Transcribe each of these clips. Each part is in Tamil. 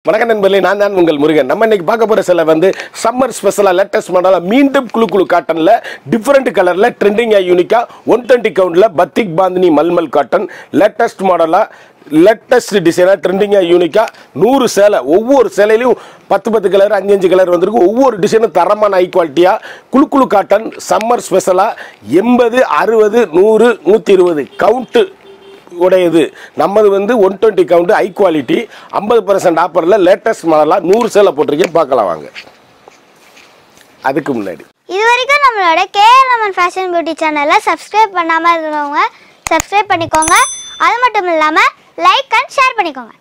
வணக்கம் நண்பர்களே, நான் தான் உங்கள் முருகன். நம்ம இன்னைக்கு பார்க்க போற சில சம்மர் ஸ்பெஷலா லேட்டஸ்ட் மாடலா மீண்டும் குளு காட்டன்ல டிஃபரெண்ட் கலர்ல ட்ரெண்டிங்கா யூனிக்கா 120 கவுண்ட்ல batik bandhani mulmul cotton latest மாடலா லேட்டஸ்ட் டிசைனா ட்ரெண்டிங்கா யூனிக்கா 100 சேலை. ஒவ்வொரு சேலையிலும் 10 கலர் 5 கலர் வந்திருக்கு. ஒவ்வொரு டிசைனும் தரமான ஹை குவாலிட்டியா குளு காட்டன் சம்மர் ஸ்பெஷலா 80 60 100 120 கவுண்ட் உடையது. நம்மது 120 கவுண்ட் ஹை குவாலிட்டி 50% ஆஃபர்ல லேட்டஸ்ட் மாடலா 100 சேலை போட்டிருக்கேன். பார்க்கலாம் வாங்க. அதுக்கு முன்னாடி இதுவரைக்கும் நம்மளோட KLMN ஃபேஷன் பியூட்டி சேனலை சப்ஸ்கிரைப் பண்ணாம இருக்கவங்க சப்ஸ்கிரைப் பண்ணிக்கோங்க. அது மட்டும் இல்லாம லைக் அண்ட் ஷேர் பண்ணிக்கோங்க.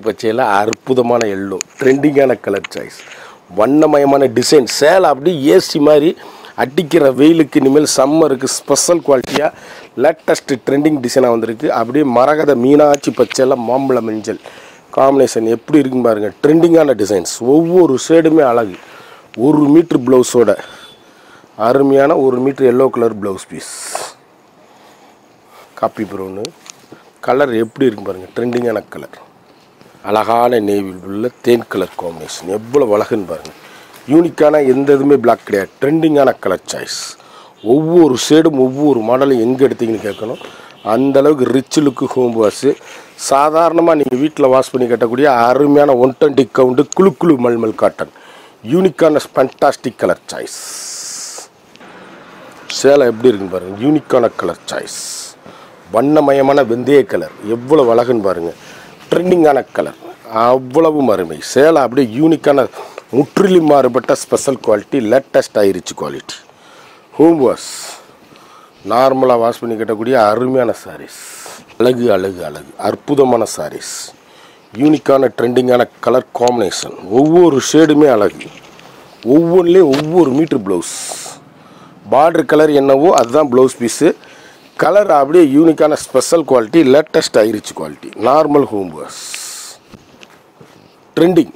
பச்சையில் அற்புதமான எல்லோ ட்ரெண்டிங்கான கலர் சாய்ஸ், வண்ணமயமான டிசைன். சேலை அப்படி ஏசி மாதிரி அடிக்கிற வெயிலுக்கு இனிமேல் சம்மருக்கு ஸ்பெஷல் குவாலிட்டியாக லேட்டஸ்ட் ட்ரெண்டிங் டிசைனாக வந்திருக்கு. அப்படியே மரகத மீனாட்சி பச்சையில் மாம்பழ மஞ்சள் காம்பினேஷன் எப்படி இருக்குன்னு பாருங்கள். ட்ரெண்டிங்கான டிசைன்ஸ், ஒவ்வொரு ஷேடுமே அழகு. 1 மீட்ரு ப்ளவுஸோட அருமையான 1 metre yellow colour blouse piece. Coffee brown colour எப்படி இருக்குன்னு பாருங்கள். ட்ரெண்டிங்கான கலர், அழகான நேவில் உள்ள தேன் கலர் காம்பினேஷன் எவ்வளோ அழகுன்னு பாருங்கள். யூனிக்கான எந்த இதுவுமே பிளாக் கிடையாது. ட்ரெண்டிங்கான கலர் சாய்ஸ். ஒவ்வொரு ஷேடும் ஒவ்வொரு மாடலும் எங்கே எடுத்தீங்கன்னு கேட்கணும். அந்தளவுக்கு ரிச் லுக்கு ஹோம் வாஷு. சாதாரணமாக நீங்கள் வீட்டில் வாஷ் பண்ணி கட்டக்கூடிய அருமையான 120 கவுண்டு குளு மல்மல் காட்டன் யூனிக்கான ஃபண்டாஸ்டிக் கலர் சாய்ஸ். சேலை எப்படி இருக்குன்னு பாருங்கள். யூனிக்கான கலர் சாய்ஸ், வண்ணமயமான வெந்தய கலர் எவ்வளோ அழகுன்னு பாருங்கள். ட்ரெண்டிங்கான கலர் அவ்வளவும் அருமை. சேலை அப்படியே யூனிக்கான முற்றிலும் மாறுபட்ட ஸ்பெஷல் குவாலிட்டி லேட்டஸ்ட் ஆயிருச்சு குவாலிட்டி. ஹோம் வாஷ் நார்மலாக வாஷ் பண்ணி கட்டக்கூடிய அருமையான சாரீஸ். அழகு அழகு அழகு அற்புதமான சாரீஸ். யூனிக்கான ட்ரெண்டிங்கான கலர் காம்பினேஷன், ஒவ்வொரு ஷேடுமே அழகு. ஒவ்வொன்றுலேயும் ஒவ்வொரு மீட்ரு ப்ளவுஸ். பார்டர் கலர் என்னவோ அதுதான் ப்ளவுஸ் பீஸு. கலர் அப்படியே யூனிக்கான ஸ்பெஷல் குவாலிட்டி லேட்டஸ்ட் ஆயிருச்சு quality. Normal home wash trending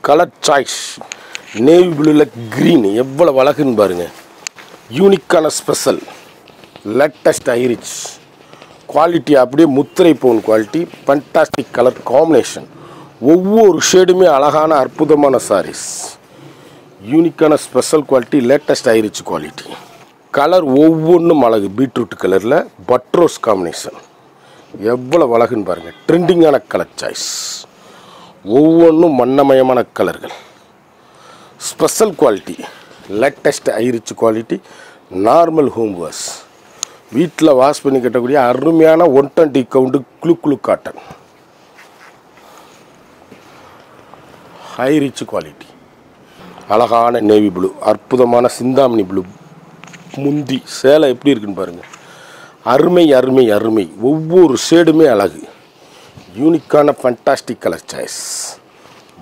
colour choice. Navy ப்ளூவில் க்ரீன் எவ்வளோ அழகுன்னு பாருங்கள். யூனிக்கான ஸ்பெஷல் லேட்டஸ்ட் ஆயிருச்சு குவாலிட்டி. அப்படியே முத்திரை phone quality. Fantastic colour combination, ஒவ்வொரு ஷேடுமே அழகான அற்புதமான சாரீஸ். யூனிக்கான ஸ்பெஷல் குவாலிட்டி லேட்டஸ்ட் ஆயிருச்சு குவாலிட்டி. கலர் ஒவ்வொன்றும் அழகு. பீட்ரூட் கலரில் பட்ரோஸ் காம்பினேஷன் எவ்வளோ அழகுன்னு பாருங்கள். ட்ரெண்டிங்கான கலர் சாய்ஸ், ஒவ்வொன்றும் வண்ணமயமான கலர்கள். ஸ்பெஷல் குவாலிட்டி லேட்டஸ்ட் ஆயிருச்சு குவாலிட்டி. நார்மல் ஹோம் வாஷ் வீட்டில் வாஷ் பண்ணி கட்டக்கூடிய அருமையான 120 கவுண்டு குளு காட்டன் ஹை ரிச் குவாலிட்டி. அழகான நேவி ப்ளூ, அற்புதமான சிந்தாமணி ப்ளூ முந்தி. சேலை எப்படி இருக்குன்னு பாருங்கள். அருமை அருமை அருமை. ஒவ்வொரு ஷேடுமே அழகு. யூனிக்கான ஃபண்டாஸ்டிக் கலர் சாய்ஸ்,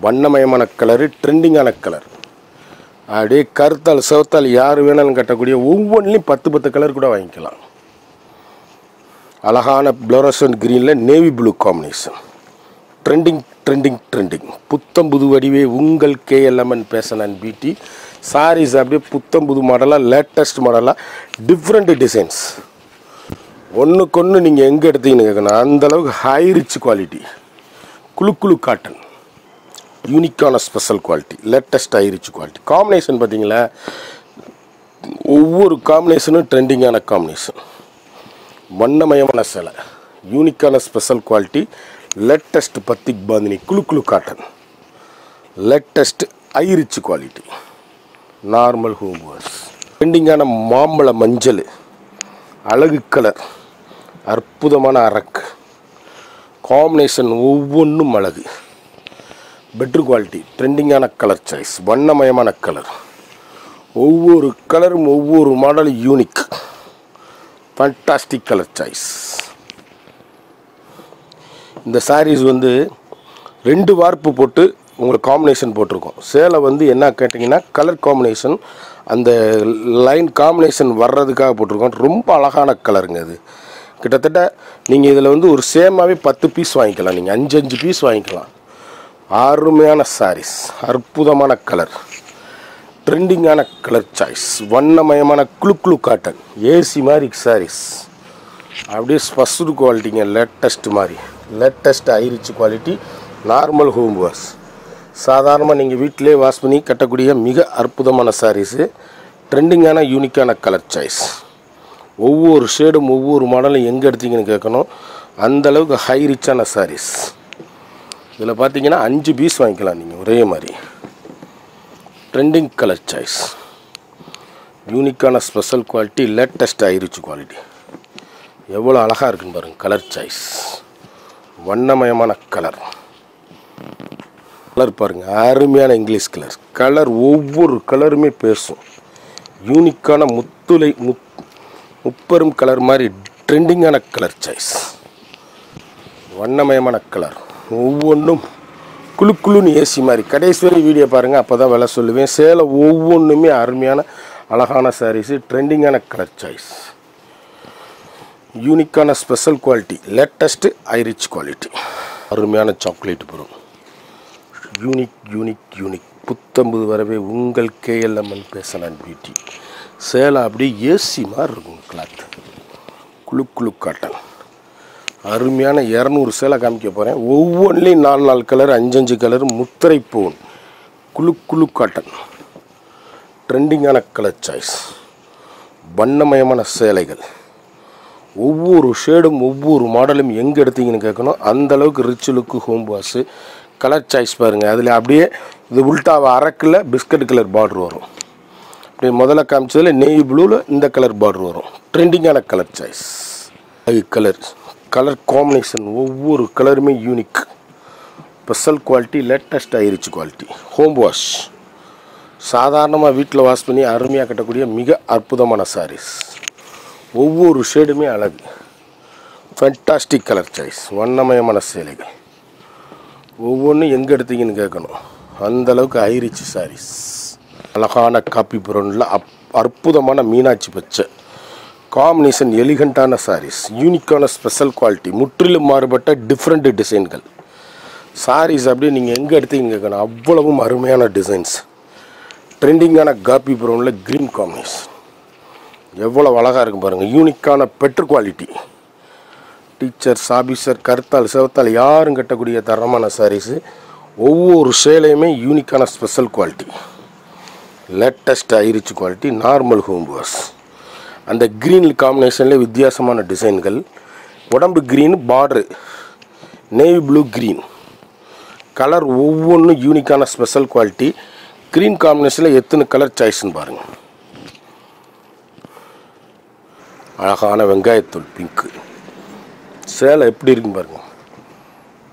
வண்ணமயமான கலரு, ட்ரெண்டிங்கான கலர். அப்படியே கருத்தால் சிவத்தால் யார் வேணாலும் கட்டக்கூடிய ஒவ்வொன்றிலையும் 10 கலர் கூட வாங்கிக்கலாம். அழகான ப்ளோரசன் க்ரீனில் navy blue combination. Trending trending trending. புத்தம்புது வடிவே உங்கள் KLMN fashion and beauty sarees. அப்படியே புத்தம்புது மாடலாக லேட்டஸ்ட் மாடலாக டிஃப்ரெண்ட் டிசைன்ஸ். ஒன்றுக்கொன்று நீங்கள் எங்கே எடுத்தீங்கன்னு கேட்கணும். அந்தளவுக்கு ஹை ரிச் குவாலிட்டி. குளு காட்டன் யூனிக்கான special quality latest high rich quality. Combination பார்த்தீங்களா, ஒவ்வொரு காம்பினேஷனும் ட்ரெண்டிங்கான காம்பினேஷன். வண்ணமயமான சேலை, யூனிக்கான special quality. Latest batik bandhani குளு cotton latest high rich quality. Normal home wash ட்ரெண்டிங்கான மாம்பழ மஞ்சள் அழகு கலர், அற்புதமான அரக்கு காம்பினேஷன் ஒவ்வொன்றும் அழகு. பெட்ரு குவாலிட்டி ட்ரெண்டிங்கான கலர் சாய்ஸ், வண்ணமயமான கலர். ஒவ்வொரு கலரும் ஒவ்வொரு model unique fantastic colour choice. இந்த சாரீஸ் 2 வார்ப்பு போட்டு உங்களுக்கு காம்பினேஷன் போட்டிருக்கோம். சேலை என்ன கேட்டிங்கன்னா கலர் காம்பினேஷன், அந்த லைன் காம்பினேஷன் வர்றதுக்காக போட்டிருக்கோம். ரொம்ப அழகான கலருங்க அது. கிட்டத்தட்ட நீங்கள் இதில் ஒரு சேமாகவே 10 பீஸ் வாங்கிக்கலாம். நீங்கள் 5 பீஸ் வாங்கிக்கலாம். அருமையான சாரீஸ், அற்புதமான கலர், ட்ரெண்டிங்கான கலர் சாய்ஸ், வண்ணமயமான குளு காட்டன் ஏசி மாதிரி சாரீஸ். அப்படியே ஸ்பஸ்டு குவாலிட்டிங்க, லேட்டஸ்ட் மாதிரி, latest high rich quality, normal home wash. சாதாரணமாக நீங்கள் வீட்டிலே வாஷ் பண்ணி கட்டக்கூடிய மிக அற்புதமான சாரீஸு, ட்ரெண்டிங்கான யூனிக்கான கலர் சாய்ஸ். ஒவ்வொரு ஷேடும் ஒவ்வொரு மாடலும் எங்கே எடுத்தீங்கன்னு கேட்கணும், அந்தளவுக்கு ஹை ரிச்சான சாரீஸ். இதில் பார்த்தீங்கன்னா 5 பீஸ் வாங்கிக்கலாம் நீங்கள் ஒரே மாதிரி. ட்ரெண்டிங் கலர் சாய்ஸ், யூனிக்கான special quality, latest high rich quality. எவ்வளோ அழகாக இருக்குன்னு பாருங்கள். கலர் சாய்ஸ், வண்ணமயமான கலர். கலர் பாருங்கள், அருமையான இங்கிலீஷ் கலர். கலர் ஒவ்வொரு கலருமே பேசும். யூனிக்கான முப்பெரும் கலர் மாதிரி ட்ரெண்டிங்கான கலர் சாய்ஸ், வண்ணமயமான கலர். ஒவ்வொன்றும் குழு குழுன்னு ஏசி மாதிரி. கடைசி வரை வீடியோ பாருங்கள், அப்போ தான் விலை சொல்லுவேன். சேலை ஒவ்வொன்றுமே அருமையான அழகான சாரீஸு, ட்ரெண்டிங்கான கலர் சாய்ஸ், யூனிக்கான ஸ்பெஷல் குவாலிட்டி, லேட்டஸ்ட்டு ஐரிச் குவாலிட்டி. அருமையான சாக்லேட் வரும். Unique unique unique. புத்தம்புது வரவே உங்கள் கேஎல்எம்என் ஃபேஷன் அண்ட் பியூட்டி. சேலை அப்படியே ஏசி மாதிரி இருக்கும். கிளாத் குழு குழு காட்டன். அருமையான 200 சேலை காமிக்க போகிறேன். ஒவ்வொன்றிலையும் 4 கலர், 5 கலர், முத்திரை போன், குழு குழு காட்டன். ட்ரெண்டிங்கான கலர் சாய்ஸ், வண்ணமயமான சேலைகள். ஒவ்வொரு ஷேடும் ஒவ்வொரு மாடலும் எங்கே எடுத்தீங்கன்னு கேட்கணும், அந்தளவுக்கு rich look home wash. Colour choice பாருங்கள். அதில் அப்படியே இது உல்ட்டாவை அரக்கில் பிஸ்கட் கலர் பார்டர் வரும். அப்படி முதல்ல காமிச்சதில் நேவி ப்ளூவில் இந்த கலர் பார்டர் வரும். ட்ரெண்டிங்கான colour choice. Colour colour combination ஒவ்வொரு கலருமே unique, special quality, latest high rich quality. Home wash சாதாரணமாக வீட்டில் வாஷ் பண்ணி அருமையாக கட்டக்கூடிய மிக அற்புதமான சாரீஸ். ஒவ்வொரு ஷேடுமே அழகு. ஃபேண்டாஸ்டிக் கலர் சாய்ஸ், வண்ணமயமான சேலைகள். ஒவ்வொன்றும் எங்கே எடுத்தீங்கன்னு கேட்கணும், அந்தளவுக்கு ஐரிச் சாரீஸ். அழகான காப்பி ப்ரௌனில் அற்புதமான மீனாட்சி பச்சை காம்பினேஷன், எலிகண்டான சாரீஸ், யூனிக்கான ஸ்பெஷல் குவாலிட்டி, முற்றிலும் மாறுபட்ட டிஃப்ரெண்ட் டிசைன்கள். சாரீஸ் அப்படியே நீங்கள் எங்கே எடுத்தீங்கன்னு கேட்கணும், அவ்வளவும் அருமையான டிசைன்ஸ். ட்ரெண்டிங்கான காப்பி ப்ரௌனில் க்ரீன் காம்பினேஷன் எவ்வளோ அழகாக இருக்கும் பாருங்கள். யூனிக்கான பெட்ரு குவாலிட்டி. டீச்சர்ஸ், ஆபீசர், கருத்தால், சிவத்தால் யாரும் கட்டக்கூடிய தரமான சாரீஸு. ஒவ்வொரு சேலையுமே யூனிக்கான special quality, latest high rich quality, normal home wash. அந்த க்ரீன் காம்பினேஷனில் வித்தியாசமான டிசைன்கள். உடம்பு green, border navy blue green. Colour ஒவ்வொன்றும் யூனிக்கான ஸ்பெஷல் குவாலிட்டி. க்ரீன் காம்பினேஷனில் எத்தனை கலர் சாய்ஸ்ன்னு பாருங்கள். அழகான வெங்காயத்தூள் பிங்க்கு. சேலை எப்படி இருக்குன்னு பாருங்கள்.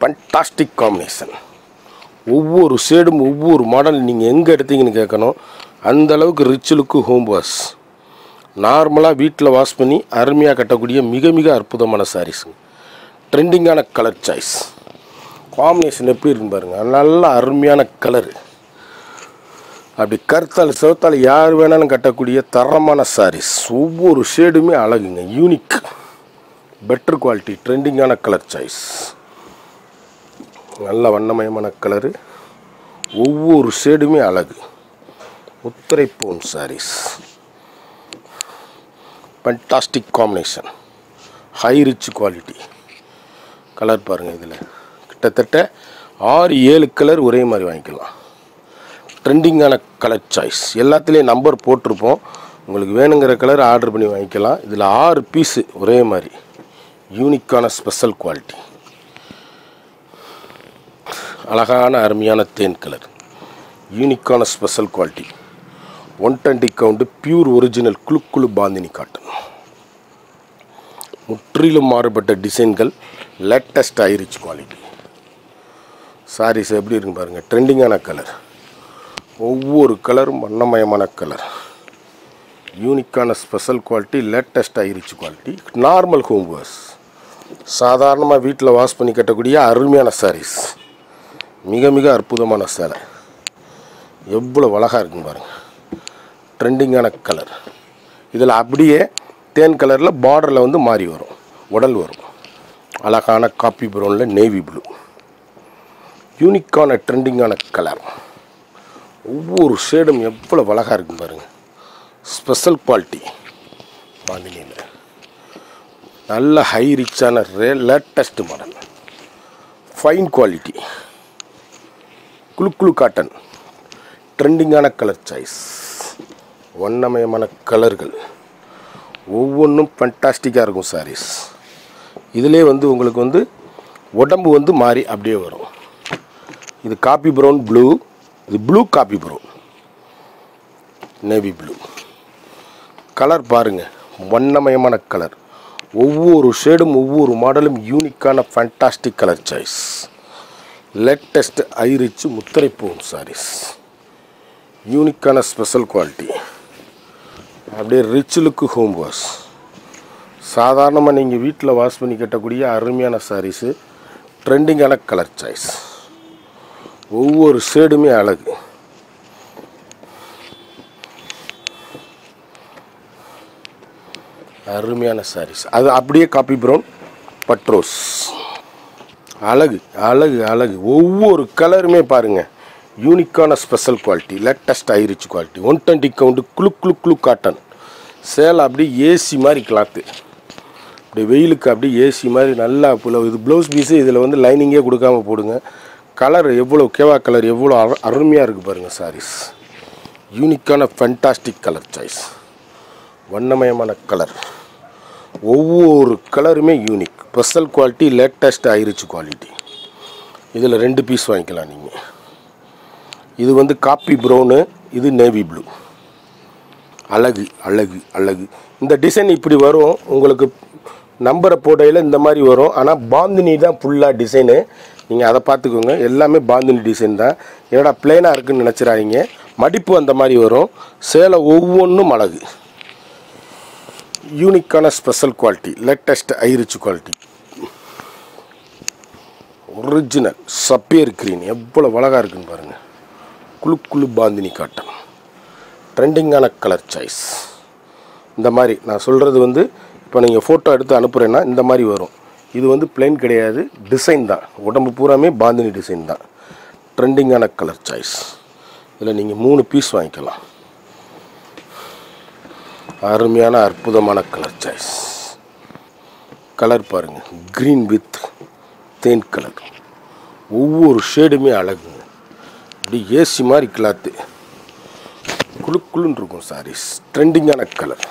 Fantastic combination. ஒவ்வொரு ஷேடும் ஒவ்வொரு மாடல் நீங்கள் எங்கே எடுத்தீங்கன்னு கேட்கணும், அந்தளவுக்கு ரிச் லுக்கு ஹோம் வாஷ். நார்மலாக வீட்டில் வாஷ் பண்ணி அருமையாக கட்டக்கூடிய மிக மிக அற்புதமான சாரீஸுங்க. ட்ரெண்டிங்கான கலர் சாய்ஸ். காம்பினேஷன் எப்படி இருக்குன்னு பாருங்கள். நல்ல அருமையான கலரு. அப்படி கருத்தால் சிவத்தால் யார் வேணாலும் கட்டக்கூடிய தரமான சாரீஸ். ஒவ்வொரு ஷேடுமே அழகுங்க, யூனிக், பெட்டர் குவாலிட்டி, ட்ரெண்டிங்கான கலர் சாய்ஸ். நல்ல வண்ணமயமான கலரு. ஒவ்வொரு ஷேடுமே அழகு. முத்திரை போன் saris. Fantastic combination, high rich quality. Colour பாருங்கள். இதில் கிட்டத்தட்ட 6-7 கலர் ஒரே மாதிரி வாங்கிக்கலாம். ட்ரெண்டிங்கான கலர் சாய்ஸ். எல்லாத்துலேயும் நம்பர் போட்டிருப்போம். உங்களுக்கு வேணுங்கிற கலர் ஆர்டர் பண்ணி வாங்கிக்கலாம். இதில் 6 பீஸு ஒரே மாதிரி, யூனிக்கான ஸ்பெஷல் குவாலிட்டி. அழகான அருமையான தேன் கலர், யூனிக்கான special quality. 120 count, pure original குழு பாந்தினி காட்டன். முற்றிலும் மாறுபட்ட டிசைன்கள், லேட்டஸ்ட் ஐரிச் குவாலிட்டி. சாரீஸ் எப்படி இருக்குன்னு பாருங்கள். ட்ரெண்டிங்கான கலர். ஒவ்வொரு கலரும் வண்ணமயமான கலர். யூனிக்கான special quality, latest high rich quality. Normal home wash. சாதாரணமாக வீட்டில் வாஷ் பண்ணி கட்டக்கூடிய அருமையான சாரீஸ். மிக மிக அற்புதமான சேலை. எவ்வளோ அழகாக இருக்குன்னு பாருங்கள். ட்ரெண்டிங்கான கலர். இதில் அப்படியே தேன் கலரில் பார்டரில் வந்து மாறி வரும், உடல் வரும். அழகான காப்பி ப்ரௌனில் நேவி ப்ளூ. யூனிக்கான ட்ரெண்டிங்கான கலர். ஒவ்வொரு ஷேடும் எவ்வளோ அழகாக இருக்குன்னு பாருங்கள். ஸ்பெஷல் குவாலிட்டி பாந்தினியில். நல்ல ஹை ரிச்சான லேட்டஸ்ட் மாடல், ஃபைன் குவாலிட்டி, குளு காட்டன், ட்ரெண்டிங்கான கலர் சாய்ஸ், வண்ணமயமான கலர்கள், ஒவ்வொன்றும் ஃபண்டாஸ்டிக்காக இருக்கும் சாரீஸ். இதிலே வந்து உங்களுக்கு வந்து உடம்பு வந்து மாறி அப்படியே வரும். இது காப்பி ப்ரௌன் ப்ளூ, இது blue copy brown, navy blue colour பாருங்கள், வண்ணமயமான கலர். ஒவ்வொரு ஷேடும் ஒவ்வொரு மாடலும் யூனிக்கான ஃபண்டாஸ்டிக் கலர் சாய்ஸ். லேட்டஸ்ட் ஐரிச்சு முத்திரை போகும் சாரீஸ், யூனிக்கான ஸ்பெஷல் குவாலிட்டி, அப்படியே ரிச் லுக்கு ஹோம் வாஷ். சாதாரணமாக நீங்கள் வீட்டில் வாஷ் பண்ணி கட்டக்கூடிய அருமையான சாரீஸு, ட்ரெண்டிங்கான கலர் சாய்ஸ். ஒவ்வொரு ஷேடுமே அழகு. அருமையான சாரீஸ். அது அப்படியே காப்பி ப்ரௌன் பட்ரோஸ், அழகு அழகு அழகு. ஒவ்வொரு கலருமே பாருங்கள், யூனிக்கான special quality, latest high rich quality. 120 count குளு காட்டன் சேலை. அப்படியே ஏசி மாதிரி கிளாத்து, அப்படியே வெயிலுக்கு அப்படியே ஏசி மாதிரி நல்லா. இது ப்ளவுஸ் பீஸு, இதில் வந்து லைனிங்கே கொடுக்காமல் போடுங்க. கலர் எவ்வளோ கேவா கலர், எவ்வளோ அருமையாக இருக்குது பாருங்கள் சாரீஸ். யூனிக்கான ஃபண்டாஸ்டிக் கலர் சாய்ஸ், வண்ணமயமான கலர். ஒவ்வொரு கலருமே unique, special quality, latest high rich quality. இதில் 2 பீஸ் வாங்கிக்கலாம் நீங்கள். இது வந்து காப்பி ப்ரௌனு, இது நேவி ப்ளூ. அழகு அழகு அழகு. இந்த டிசைன் இப்படி வரும் உங்களுக்கு, நம்பரை போடையில் இந்த மாதிரி வரும். ஆனால் பாந்தினி தான் ஃபுல்லாக டிசைனு, நீங்கள் அதை பார்த்துக்கோங்க. எல்லாமே பாந்தினி டிசைன் தான். என்னடா பிளெயினாக இருக்குதுன்னு நினச்சிடாதீங்க, மடிப்பு அந்த மாதிரி வரும். சேலை ஒவ்வொன்றும் அழகு, யூனிக்கான special quality, latest high rich quality. Original sapphire green எவ்வளோ அழகாக இருக்குன்னு பாருங்கள். குளு பாந்தினி காட்டன், ட்ரெண்டிங்கான கலர் சாய்ஸ். இந்த மாதிரி நான் சொல்கிறது வந்து, இப்போ நீங்கள் ஃபோட்டோ எடுத்து அனுப்புகிறேன்னா இந்த மாதிரி வரும். இது வந்து பிளெயின் கிடையாது, டிசைன் தான். உடம்பு பூராமே பாந்தினி டிசைன் தான். ட்ரெண்டிங்கான கலர் சாய்ஸ். இதில் நீங்கள் 3 பீஸ் வாங்கிக்கலாம். அருமையான அற்புதமான கலர் சாய்ஸ். கலர் பாருங்கள், க்ரீன் வித் தேன் கலர். ஒவ்வொரு ஷேடுமே அழகுங்க. அப்படி ஏசி மாதிரி கிளாத்து, குளுன்னு இருக்கும் சாரீஸ். ட்ரெண்டிங்கான கலர்,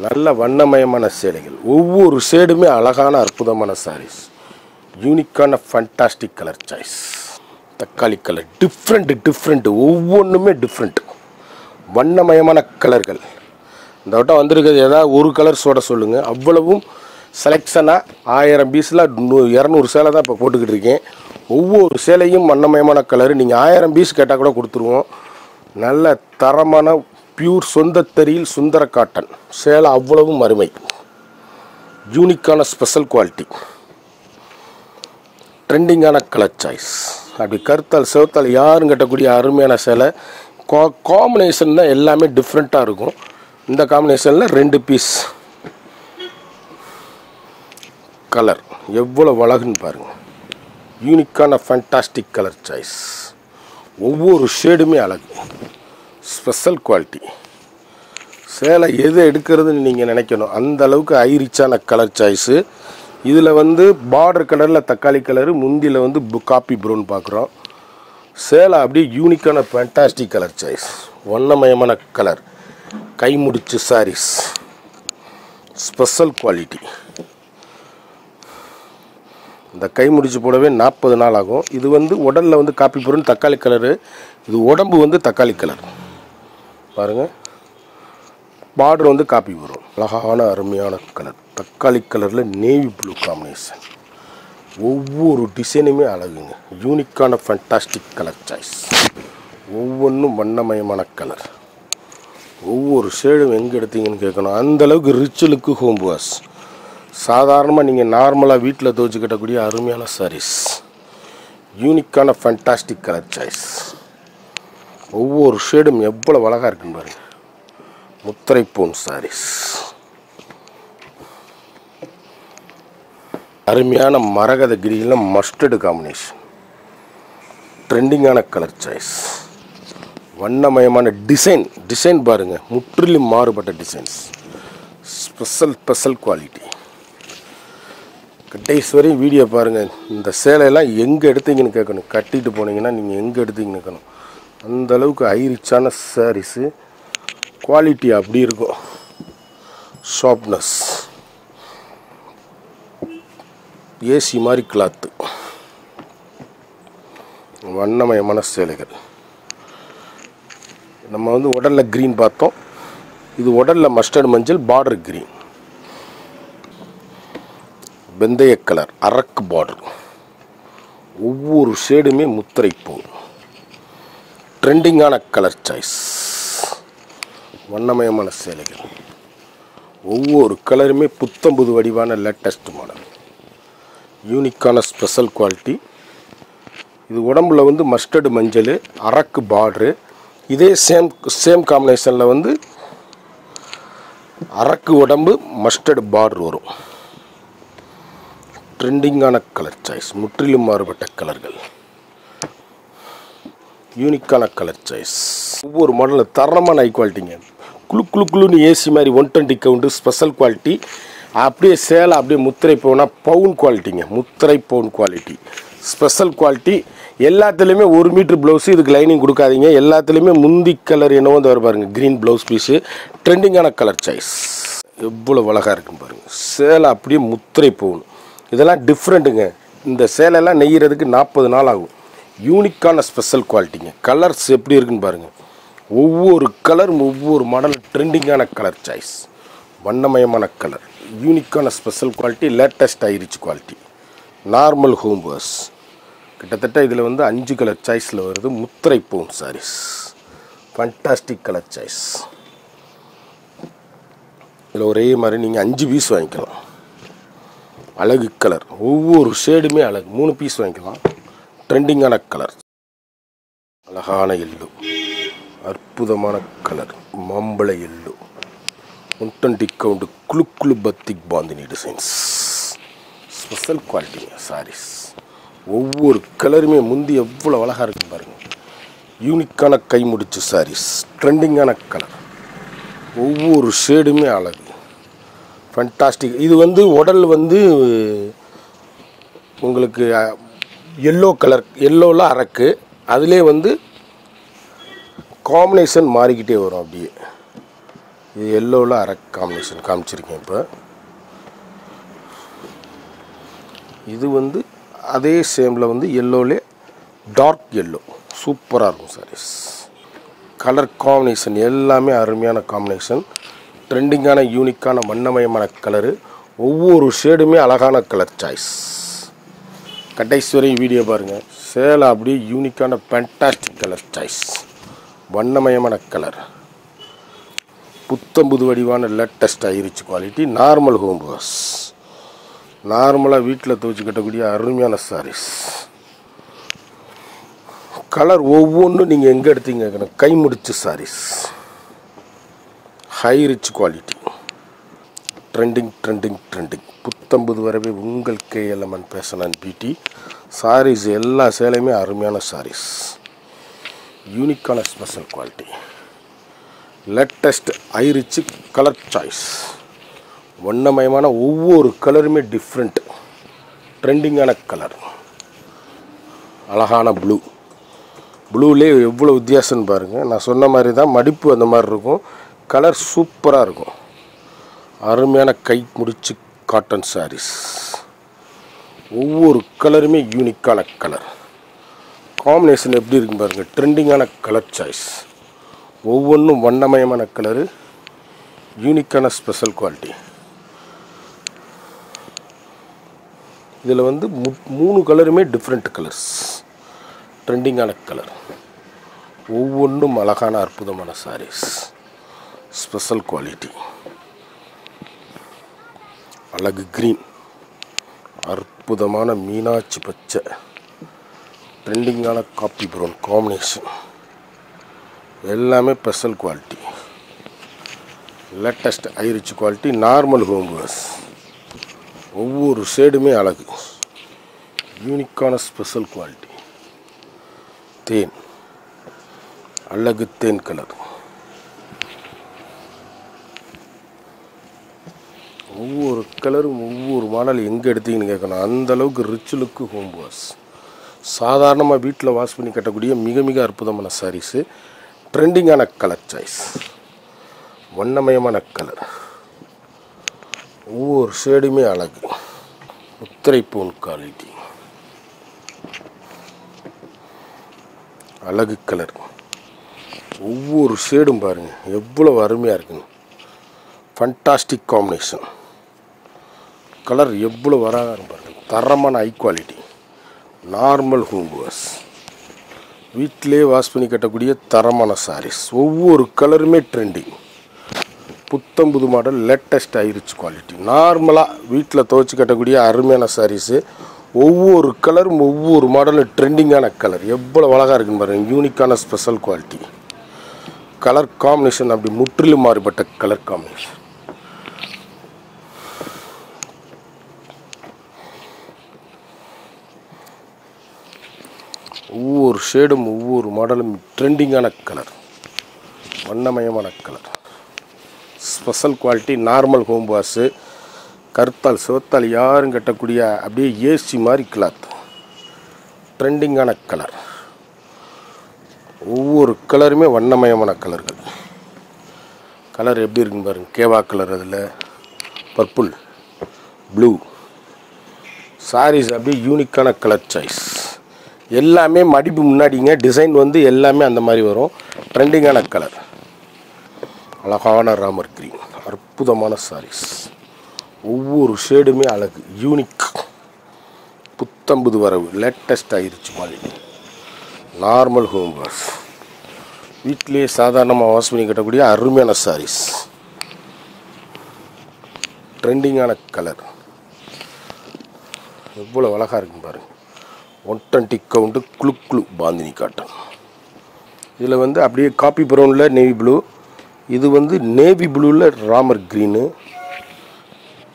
நல்ல வண்ணமயமான சேலைகள். ஒவ்வொரு ஷேடுமே அழகான அற்புதமான சாரீஸ், யூனிக்கான ஃபண்டாஸ்டிக் கலர் சாய்ஸ். தக்காளி கலர், டிஃப்ரெண்ட், ஒவ்வொன்றுமே டிஃப்ரெண்ட், வண்ணமயமான கலர்கள். இந்த வட்டம் வந்திருக்கிறது ஏதாவது ஒரு கலர் சோட சொல்லுங்கள். அவ்வளவும் செலெக்ஷனாக 1000 பீஸில் 200 சேலை தான் இப்போ போட்டுக்கிட்டு இருக்கேன். ஒவ்வொரு சேலையும் வண்ணமயமான கலர். நீங்கள் 1000 பீஸ் கேட்டால் கூட கொடுத்துருவோம். நல்ல தரமான பியூர் சொந்த தறியில் சுந்தர காட்டன் சேலை, அவ்வளவும் அருமை. யூனிக்கான ஸ்பெஷல் குவாலிட்டி, ட்ரெண்டிங்கான கலர் சாய்ஸ். அப்படி கருத்தால் செவத்தால் யாரும் கட்டக்கூடிய அருமையான சேலை. காம்பினேஷன் தான் எல்லாமே டிஃப்ரெண்ட்டாக இருக்கும். இந்த காம்பினேஷனில் 2 பீஸ். கலர் எவ்வளோ அழகுன்னு பாருங்கள், யூனிக்கான ஃபண்டாஸ்டிக் கலர் சாய்ஸ். ஒவ்வொரு ஷேடுமே அழகு, ஸ்பெஷல் குவாலிட்டி. சேலை எது எடுக்கிறதுன்னு நீங்கள் நினைக்கணும், அந்த அளவுக்கு ஐரிச்சான கலர் சாய்ஸு. இதில் வந்து பார்டர் கலரில் தக்காளி கலரு, முந்தியில் வந்து காப்பி ப்ரௌன் பார்க்குறோம். சேலை அப்படியே யூனிக்கான ஃபண்டாஸ்டிக் கலர் சாய்ஸ், வண்ணமயமான கலர். கை முடிச்சு சாரீஸ், ஸ்பெஷல் குவாலிட்டி. இந்த கை முடிச்சு போடவே 40 நாள் ஆகும். இது வந்து உடலில் வந்து காப்பி ப்ரௌன் தக்காளி கலரு, இது உடம்பு வந்து தக்காளி கலர் பாருங்கள். பார்டர் வந்து காப்பி ப்ரௌன், அழகான அருமையான கலர். தக்காளி கலரில் நேவி ப்ளூ காம்பினேஷன். ஒவ்வொரு டிசைனுமே அழகுங்க, யூனிக்கான ஃபண்டாஸ்டிக் கலர் சாய்ஸ். ஒவ்வொன்றும் வண்ணமயமான கலர். ஒவ்வொரு ஷேடும் எங்கே எடுத்தீங்கன்னு கேட்கணும், அந்தளவுக்கு ரிச்சுலுக்கு ஹோம் வாஷ். சாதாரணமாக நீங்கள் நார்மலாக வீட்டில் துவச்சி கட்டக்கூடிய அருமையான சாரீஸ், யூனிக்கான ஃபண்டாஸ்டிக் கலர் சாய்ஸ். ஒவ்வொரு ஷேடும் எவ்வளோ அழகாக இருக்குன்னு பாருங்கள். முத்திரை போன் சாரீஸ், அருமையான மரகத கிரியில் மஸ்டர்டு காம்பினேஷன், ட்ரெண்டிங்கான கலர் சாய்ஸ். வண்ணமயமான டிசைன் பாருங்கள், முற்றிலும் மாறுபட்ட டிசைன்ஸ், ஸ்பெஷல் குவாலிட்டி. கடைசி வரையும் வீடியோ பாருங்கள். இந்த சேலையெல்லாம் எங்கே எடுத்தீங்கன்னு கேட்கணும். கட்டிட்டு போனீங்கன்னா நீங்கள் எங்கே எடுத்தீங்கன்னு கேட்கணும். அந்தளவுக்கு ஹைரிச்சான சாரீஸு. குவாலிட்டி அப்படி இருக்கும். ஷார்ப்னஸ், ஏசி மாதிரி கிளாத்து, வண்ணமயமான சேலைகள். நம்ம வந்து உடலில் க்ரீன் பார்த்தோம். இது உடலில் மஸ்டர்ட் மஞ்சள், பார்டர் க்ரீன், வெந்தய கலர், அரக்கு பார்டர். ஒவ்வொரு ஷேடுமே முத்திரை போகும். ட்ரெண்டிங்கான கலர் சாய்ஸ், வண்ணமயமான சேலைகள். ஒவ்வொரு கலருமே புத்தம்புது வடிவான லேட்டஸ்ட் மாடல். யூனிக்கான ஸ்பெஷல் குவாலிட்டி. இது உடம்புல வந்து மஸ்டர்டு மஞ்சள், அரக்கு பார்டரு. இதே சேம் காம்பினேஷனில் வந்து அரக்கு உடம்பு, மஸ்டர்டு பார்டர் வரும். ட்ரெண்டிங்கான கலர் சாய்ஸ், முற்றிலும் மாறுபட்ட கலர்கள், யூனிக்கான கலர் சாய்ஸ். ஒவ்வொரு மாடலில் தரமான ஹை குவாலிட்டிங்க. குழுன்னு ஏசி மாதிரி 120 கவுண்டு ஸ்பெஷல் குவாலிட்டி. அப்படியே சேலை அப்படியே முத்திரை போனால் பவுன் குவாலிட்டிங்க. முத்திரை பவுன் குவாலிட்டி, ஸ்பெஷல் குவாலிட்டி. எல்லாத்துலேயுமே 1 மீட்ரு ப்ளவுஸு. இதுக்கு லைனிங் கொடுக்காதீங்க. எல்லாத்துலேயுமே முந்தி கலர் என்னவோ வந்து வர பாருங்கள், க்ரீன் ப்ளவுஸ் பீஸு. ட்ரெண்டிங்கான கலர் சாய்ஸ். எவ்வளோ அழகாக இருக்குன்னு பாருங்கள். சேலை அப்படியே முத்திரை போகணும். இதெல்லாம் டிஃப்ரெண்ட்டுங்க. இந்த சேலையெல்லாம் நெய்கிறதுக்கு 40 நாள் ஆகும். யூனிக்கான ஸ்பெஷல் குவாலிட்டிங்க. கலர்ஸ் எப்படி இருக்குன்னு பாருங்கள். ஒவ்வொரு கலரும் ஒவ்வொரு மாடல். ட்ரெண்டிங்கான கலர் சாய்ஸ், வண்ணமயமான கலர், யூனிக்கான special quality, latest high rich quality. Normal home wash. கிட்டத்தட்ட இதில் வந்து 5 கலர் சாய்ஸில் வருது. முத்திரை பவுன் சாரீஸ், ஃபண்டாஸ்டிக் கலர் சாய்ஸ். இதில் ஒரே மாதிரி நீங்கள் 5 பீஸ் வாங்கிக்கலாம். அழகு கலர், ஒவ்வொரு ஷேடுமே அழகு. 3 பீஸ் வாங்கிக்கலாம். ட்ரெண்டிங்கான கலர், அழகான எல்லோ, அற்புதமான கலர், மாம்பழ எல்லோ, 120 கவுண்டு குழு பத்திக் பாந்தினி டிசைன்ஸ். ஸ்பெஷல் குவாலிட்டிங்க சாரீஸ். ஒவ்வொரு கலருமே முந்தி எவ்வளோ அழகாக இருக்குன்னு பாருங்கள். யூனிக்கான கை முடிச்சு சாரீஸ், ட்ரெண்டிங்கான கலர், ஒவ்வொரு ஷேடுமே அழகு, ஃபண்டாஸ்டிக். இது வந்து உடல் வந்து உங்களுக்கு எல்லோ கலர், எல்லோவில் அரக்கு. அதிலே வந்து காம்பினேஷன் மாறிக்கிட்டே வரும். அப்படியே இது எல்லோவில் அரக்கு காம்பினேஷன் காமிச்சிருக்கேன். இப்போ இது வந்து அதே சேமில் வந்து எல்லோவிலே டார்க் எல்லோ, சூப்பராக இருக்கும் சாரீஸ். கலர் காம்பினேஷன் எல்லாமே அருமையான காம்பினேஷன். ட்ரெண்டிங்கான யூனிக்கான வண்ணமயமான கலரு. ஒவ்வொரு ஷேடுமே அழகான கலர் சாய்ஸ். கடைசி வரையும் வீடியோ பாருங்கள். சேலை அப்படியே யூனிக்கான ஃபேண்டாஸ்டிக் கலர் சாய்ஸ், வண்ணமயமான கலர், புத்தம்புது வடிவான latest high rich quality. Normal home wash, நார்மலாக வீட்டில் துவச்சி கட்டக்கூடிய அருமையான சாரீஸ். கலர் ஒவ்வொன்றும் நீங்கள் எங்கே எடுத்தீங்க. கை முடிச்சு சாரீஸ், ஹைரிச் குவாலிட்டி, ட்ரெண்டிங். புத்தம்புது வரவே உங்கள் KLMN fashion and beauty. Saris எல்லா சேலையுமே அருமையான சாரீஸ். யூனிக்கான special quality, latest high rich colour choice, வண்ணமயமான ஒவ்வொரு கலருமே டிஃப்ரெண்ட். ட்ரெண்டிங்கான கலர், அழகான ப்ளூலே எவ்வளோ வித்தியாசம்னு பாருங்கள். நான் சொன்ன மாதிரி தான் மடிப்பு அந்த மாதிரி இருக்கும். கலர் சூப்பராக இருக்கும். அருமையான கை முடிச்சு காட்டன் சாரீஸ். ஒவ்வொரு கலருமே யூனிக்கான கலர் காம்பினேஷன் எப்படி இருக்குன்னு பாருங்கள். ட்ரெண்டிங்கான கலர் சாய்ஸ். ஒவ்வொன்றும் வண்ணமயமான கலரு, யூனிக்கான ஸ்பெஷல் குவாலிட்டி. இதில் வந்து 3 கலருமே டிஃப்ரெண்ட் கலர்ஸ். ட்ரெண்டிங்கான கலர், ஒவ்வொன்றும் அழகான அற்புதமான சாரீஸ். ஸ்பெஷல் குவாலிட்டி, அழகு க்ரீன், அற்புதமான மீனாட்சி பச்சை, ட்ரெண்டிங்கான காப்பி ப்ரௌன் காம்பினேஷன். எல்லாமே special quality, latest high rich quality. Normal home wash. ஒவ்வொரு ஷேடுமே அழகு, யூனிக்கான ஸ்பெஷல் குவாலிட்டி. தேன், அழகு தேன் கலர். ஒவ்வொரு கலரும் ஒவ்வொரு மாடல் எங்கே எடுத்தீங்கன்னு கேட்கணும். அந்தளவுக்கு ரிச் லுக்கு ஹோம் வாஷ். சாதாரணமாக வீட்டில் வாஷ் பண்ணி கட்டக்கூடிய மிக மிக அற்புதமான சாரீஸு. ட்ரெண்டிங்கான கலர் சாய்ஸ், வண்ணமயமான கலர், ஒவ்வொரு ஷேடுமே அழகு. முத்திரை பூன் குவாலிட்டி, அழகு கலர். ஒவ்வொரு ஷேடும் பாருங்கள் எவ்வளோ அருமையாக இருக்குங்க. Fantastic combination. கலர் எவ்வளோ வராங்க பாருங்கள். தரமான high quality. Normal home wash, வீட்டிலே வாஷ் பண்ணி கட்டக்கூடிய தரமான சாரீஸ். ஒவ்வொரு கலருமே ட்ரெண்டிங். புத்தம் புது மாடல், லேட்டஸ்ட் ஐரிச் குவாலிட்டி. நார்மலாக வீட்டில் துவைச்சி கட்டக்கூடிய அருமையான சாரீஸு. ஒவ்வொரு கலரும் ஒவ்வொரு மாடலும் ட்ரெண்டிங்கான கலர். எவ்வளோ அழகாக இருக்குன்னு பாருங்கள். யூனிக்கான ஸ்பெஷல் குவாலிட்டி. கலர் காம்பினேஷன் அப்படி முற்றிலும் மாறுபட்ட கலர் காம்பினேஷன். ஒவ்வொரு ஷேடும் ஒவ்வொரு மாடலும் ட்ரெண்டிங்கான கலர், வண்ணமயமான colour, special quality. Normal home wash. கருத்தால் சிவத்தால் யாரும் கட்டக்கூடிய அப்படியே ஏசி மாதிரி கிளாத். ட்ரெண்டிங்கான கலர். ஒவ்வொரு கலருமே வண்ணமயமான கலர்கள். கலர் எப்படி இருக்குன்னு பாருங்கள். கேவா கலர், அதில் பர்பிள், ப்ளூ. சாரீஸ் அப்படியே யூனிக்கான கலர் சாய்ஸ். எல்லாமே மடிப்பு முன்னாடிங்க. டிசைன் வந்து எல்லாமே அந்த மாதிரி வரும். ட்ரெண்டிங்கான கலர். அழகான ராமர் கிரீன். அற்புதமான சாரீஸ். ஒவ்வொரு ஷேடுமே அழகு, யூனிக். புத்தம்புது வரவு, லேட்டஸ்ட் ஆயிருச்சு குவாலிட்டி. நார்மல் ஹோம் வாஷ், வீட்டிலேயே சாதாரணமாக வாஷ் பண்ணி கட்டக்கூடிய அருமையான சாரீஸ். ட்ரெண்டிங்கான கலர். எவ்வளோ அழகாக இருக்குன்னு பாருங்கள். 120 கவுண்ட்டு குளு பாந்தினி காட்டன். இதில் வந்து அப்படியே காப்பி ப்ரௌனில் நேவி ப்ளூ. இது வந்து நேவி ப்ளூவில் ராமர் க்ரீனு.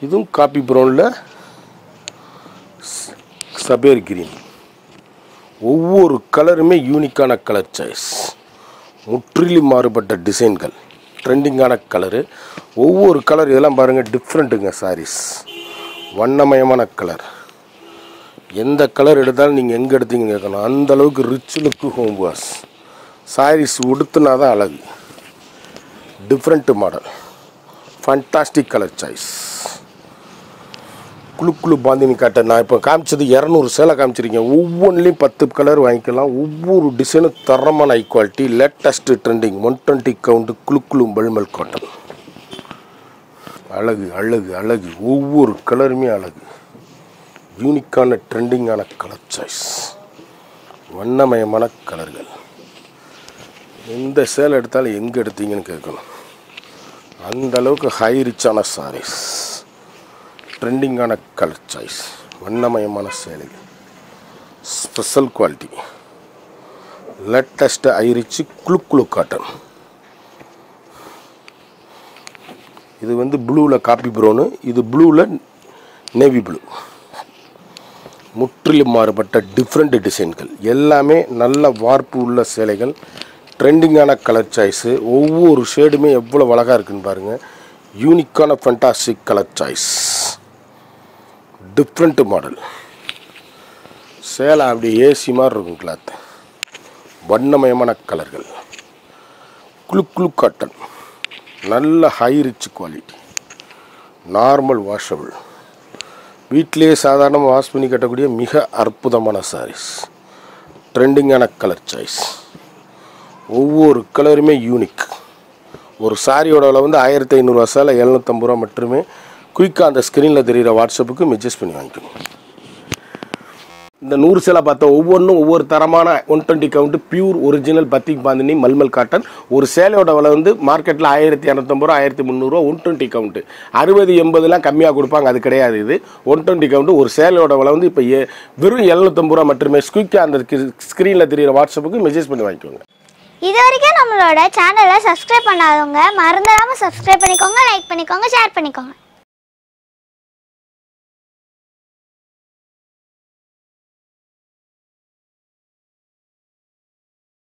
இதுவும் காப்பி ப்ரௌனில் சபேர் க்ரீன். ஒவ்வொரு கலருமே யூனிக்கான கலர் சாய்ஸ். முற்றிலும் மாறுபட்ட டிசைன்கள். ட்ரெண்டிங்கான கலரு. ஒவ்வொரு கலர் இதெல்லாம் பாருங்கள் டிஃப்ரெண்ட்டுங்க சாரீஸ். வண்ணமயமான கலர். எந்த கலர் எடுத்தாலும் நீங்கள் எங்கே எடுத்தீங்கன்னு கேட்கணும். அந்தளவுக்கு rich look home wash. Saris உடுத்துனா தான் அழகு. Different model, fantastic colour choice. குளு பாந்தினி காட்டன். நான் இப்போ காமிச்சது 200 சேலை காமிச்சிருக்கேன். ஒவ்வொன்றிலையும் 10 கலர் வாங்கிக்கலாம். ஒவ்வொரு டிசைனும் தரமான high quality, latest trending. 120 count குளு பல்மல் காட்டன். அழகு அழகு அழகு. ஒவ்வொரு கலருமே அழகு. யூனிக்கான ட்ரெண்டிங்கான கலர் சாய்ஸ். வண்ணமயமான கலர்கள். எந்த சேலை எடுத்தாலும் எங்கே எடுத்தீங்கன்னு கேட்கணும். அந்த அளவுக்கு ஹை ரிச்சான சாரீஸ். ட்ரெண்டிங்கான கலர் சாய்ஸ். வண்ணமயமான சேலைகள். Special quality. Latest high rich குளு காட்டன். இது வந்து ப்ளூவில் காப்பி ப்ரௌனு. இது ப்ளூவில் நேவி ப்ளூ. முற்றிலும் மாறுபட்ட டிஃப்ரெண்ட் டிசைன்கள். எல்லாமே நல்ல வார்ப்பு உள்ள சேலைகள். ட்ரெண்டிங்கான கலர் சாய்ஸு. ஒவ்வொரு ஷேடுமே எவ்வளோ அழகாக இருக்குன்னு பாருங்கள். யூனிக்கான fantastic colour choice. Different model. சேலை அப்படி ஏசி மாதிரி இருக்கும் கிளாத். வண்ணமயமான கலர்கள். குளு காட்டன். நல்ல high rich quality. Normal washable. வீட்டிலேயே சாதாரணமாக வாஷ் பண்ணி கட்டக்கூடிய மிக அற்புதமான சாரீஸ். ட்ரெண்டிங்கான கலர் சாய்ஸ். ஒவ்வொரு கலருமே யூனிக். ஒரு சாரியோட விலை வந்து 1500 சேலை 750 ரூபா மட்டுமே. குயிக்காக அந்த ஸ்க்ரீனில் தெரிகிற வாட்ஸ்அப்புக்கு மெசேஜ் பண்ணி வாங்கிக்கணும். இந்த 100 சேலை பார்த்தா ஒவ்வொன்றும் ஒவ்வொரு தரமான 120 count pure original batik bandhani mulmul cotton. ஒரு சேலையோட விலை வந்து மார்க்கெட்டில் 1250 ரூபா 1300 ரூபா 120 கவுண்ட்டு. 60-80லாம் கம்மியாக கொடுப்பாங்க, அது கிடையாது. இது 120 கவுண்ட்டு. ஒரு சேலையோட விலை வந்து இப்போ வெறும் 750 ரூபா மட்டுமே. குயிக்காக அந்த ஸ்க்ரீனில் தெரிகிற வாட்ஸ்அப்புக்கு மெசேஜ் பண்ணி வாங்கிக்கோங்க. இது வரைக்கும் நம்மளோட சேனலை சப்ஸ்கிரைப் பண்ணாதவங்க மறந்துடாமல் சப்ஸ்கிரைப் பண்ணிக்கோங்க, லைக் பண்ணிக்கோங்க, ஷேர் பண்ணிக்கோங்க.